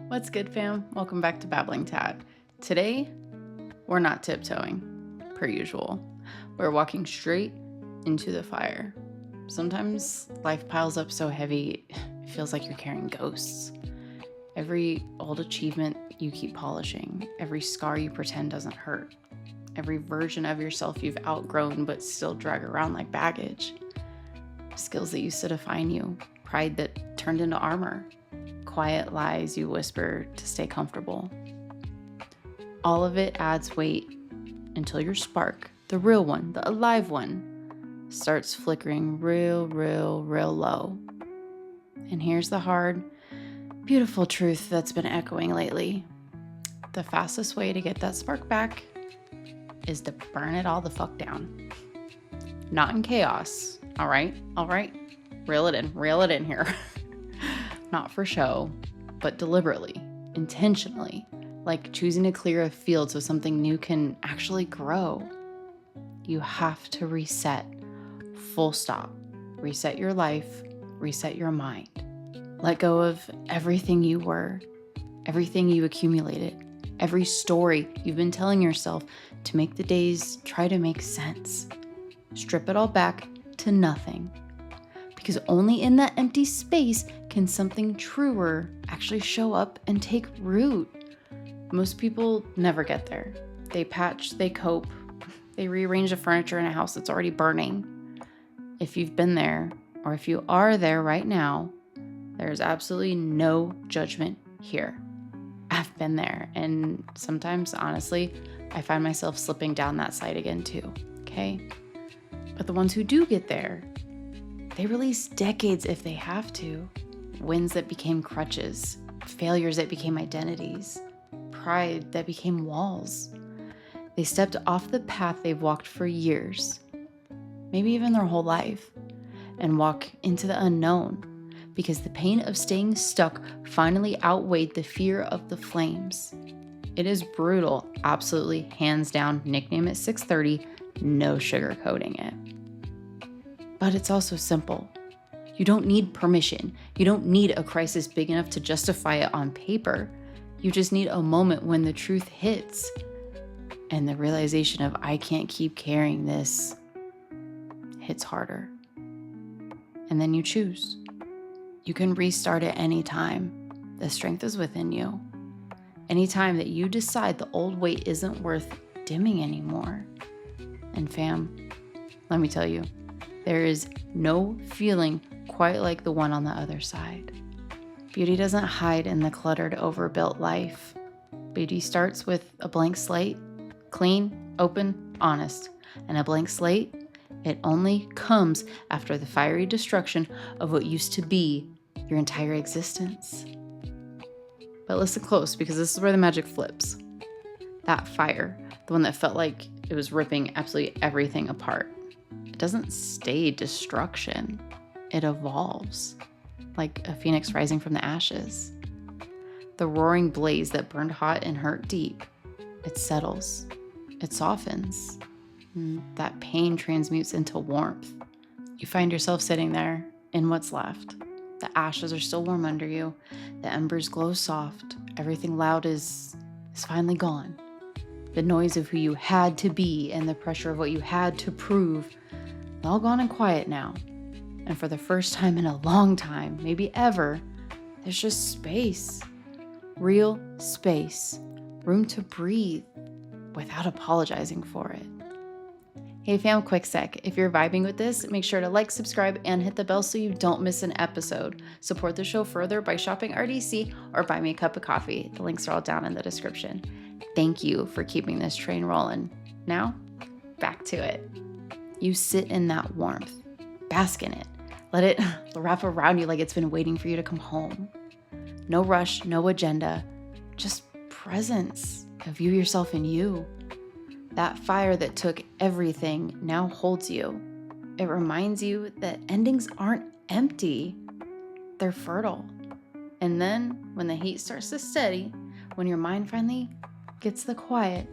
What's good, fam? Welcome back to babblingtat. Today, we're not tiptoeing, per usual. We're walking straight into the fire. Sometimes life piles up so heavy, it feels like you're carrying ghosts. Every old achievement you keep polishing, every scar you pretend doesn't hurt, every version of yourself you've outgrown but still drag around like baggage. Skills that used to define you, pride that turned into armor, quiet lies you whisper to stay comfortable. All of it adds weight until your spark, the real one, the alive one, starts flickering real low. And here's the hard, beautiful truth that's been echoing lately. The fastest way to get that spark back is to burn it all the fuck down. Not in chaos, all right? Reel it in here. Not for show, but deliberately, intentionally, like choosing to clear a field so something new can actually grow. You have to reset, full stop. Reset your life, reset your mind. Let go of everything you were, everything you accumulated, every story you've been telling yourself to make the days try to make sense. Strip it all back to nothing. Because only in that empty space can something truer actually show up and take root. Most people never get there. They patch, they cope, they rearrange the furniture in a house that's already burning. If you've been there, or if you are there right now, there's absolutely no judgment here. I've been there, and sometimes, honestly, I find myself slipping down that side again too, okay? But the ones who do get there, they release decades if they have to. Wins that became crutches, failures that became identities, pride that became walls. They stepped off the path they've walked for years, maybe even their whole life, and walk into the unknown because the pain of staying stuck finally outweighed the fear of the flames. It is brutal, absolutely, hands down, nickname at 630, no sugarcoating it. But it's also simple. You don't need permission. You don't need a crisis big enough to justify it on paper. You just need a moment when the truth hits and the realization of I can't keep carrying this hits harder. And then you choose. You can restart at any time. The strength is within you. Anytime that you decide the old weight isn't worth dimming anymore. And fam, let me tell you, there is no feeling quite like the one on the other side. Beauty doesn't hide in the cluttered, overbuilt life. Beauty starts with a blank slate, clean, open, honest. And a blank slate, it only comes after the fiery destruction of what used to be your entire existence. But listen close, because this is where the magic flips. That fire, the one that felt like it was ripping absolutely everything apart, it doesn't stay destruction. It evolves, like a phoenix rising from the ashes. The roaring blaze that burned hot and hurt deep, it settles, it softens. That pain transmutes into warmth. You find yourself sitting there in what's left. The ashes are still warm under you. The embers glow soft. Everything loud is finally gone. The noise of who you had to be and the pressure of what you had to prove, all gone and quiet now. And for the first time in a long time, maybe ever, there's just space. Real space. Room to breathe without apologizing for it. Hey fam, quick sec. If you're vibing with this, make sure to like, subscribe, and hit the bell so you don't miss an episode. Support the show further by shopping RDC or buy me a cup of coffee. The links are all down in the description. Thank you for keeping this train rolling. Now, back to it. You sit in that warmth. Bask in it. Let it wrap around you like it's been waiting for you to come home. No rush, no agenda, just presence of you, yourself, and you. That fire that took everything now holds you. It reminds you that endings aren't empty, they're fertile. And then when the heat starts to steady, when your mind finally gets the quiet,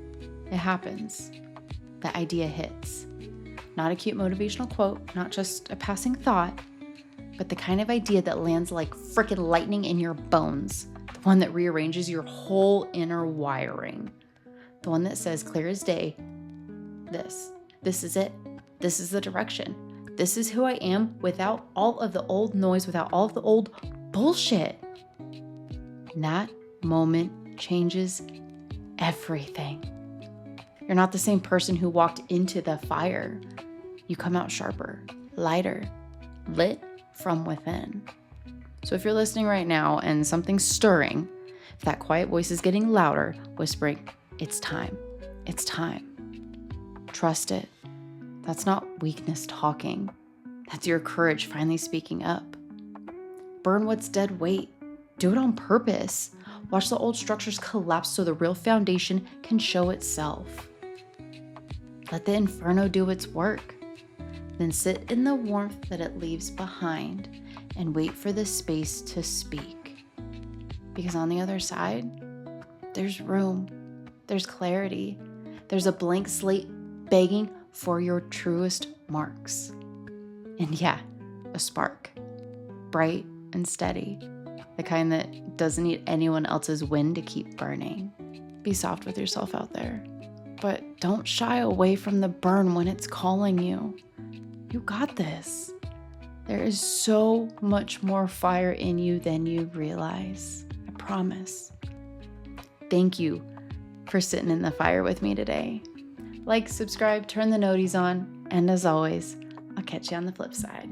it happens. The idea hits. Not a cute motivational quote, not just a passing thought, but the kind of idea that lands like frickin' lightning in your bones. The one that rearranges your whole inner wiring, the one that says clear as day, this is it. This is the direction. This is who I am without all of the old noise, without all of the old bullshit. And that moment changes everything. You're not the same person who walked into the fire. You come out sharper, lighter, lit from within. So if you're listening right now and something's stirring, if that quiet voice is getting louder, whispering, it's time, it's time. Trust it. That's not weakness talking. That's your courage finally speaking up. Burn what's dead weight. Do it on purpose. Watch the old structures collapse so the real foundation can show itself. Let the inferno do its work. Then sit in the warmth that it leaves behind and wait for the space to speak. Because on the other side, there's room, there's clarity, there's a blank slate begging for your truest marks. And yeah, a spark, bright and steady, the kind that doesn't need anyone else's wind to keep burning. Be soft with yourself out there, but don't shy away from the burn when it's calling you. You got this. There is so much more fire in you than you realize. I promise. Thank you for sitting in the fire with me today. Like, subscribe, turn the noties on, and as always, I'll catch you on the flip side.